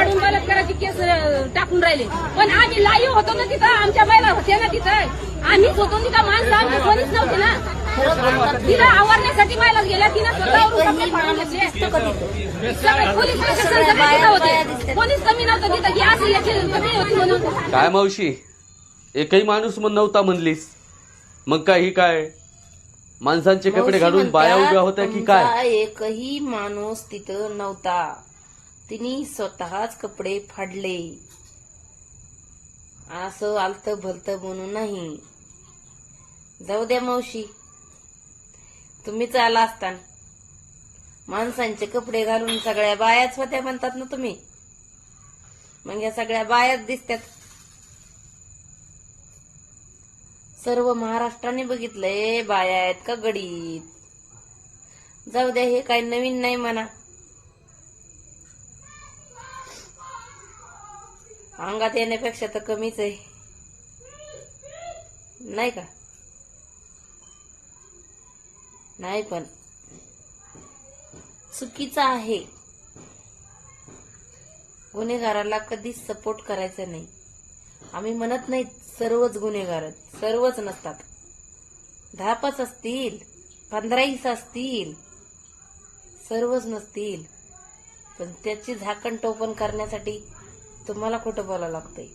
काढून बलात्काराची केस टाकून राहिले. पण आम्ही लाईव्ह होतो ना तिथं, आमच्या महिला होत्या ना तिथं, आम्हीच होतो तिथं, माणसं आमची कोणीच नव्हती ना. तिला आवरण्यासाठी महिला गेल्या, तिनं स्वतःवरून कपडे फाडून घेतले. सगळे पोलीस प्रशासन सगळे तिथं होते, कोणीच कमी नव्हतं तिथं की अशी याची कमी होती म्हणून. काय मावशी, एकही माणूस मग नव्हता म्हणलीस, मग काय ही काय माणसांचे कपडे घालून बाया उभ्या होत्या की काय? एकही माणूस तिथं नव्हता, तिने स्वतःच कपडे फाडले. असं आलतं भलतं म्हणून नाही. जाऊ द्या मावशी, तुम्हीच आला असता. माणसांचे कपडे घालून सगळ्या बायाच होत्या म्हणतात ना तुम्ही, मग या सगळ्या बायाच दिसतात. सर्व महाराष्ट्राने बघितलंय बाया आहेत का गडीत. जाऊ द्या, हे काही नवीन नाही म्हणा. अंगात येण्यापेक्षा तर कमीच आहे, नाही का? नाही, पण चुकीचं आहे. गुन्हेगाराला कधीच सपोर्ट करायचा नाही. आम्ही म्हणत नाही सर्वच गुन्हेगार आहेत, सर्वच नसतात. 10-5 असतील, 15 असतील, सर्वच नसतील. पण त्याची झाकण टोपण करण्यासाठी तुम्हाला खोटं बोलावं लागतंय.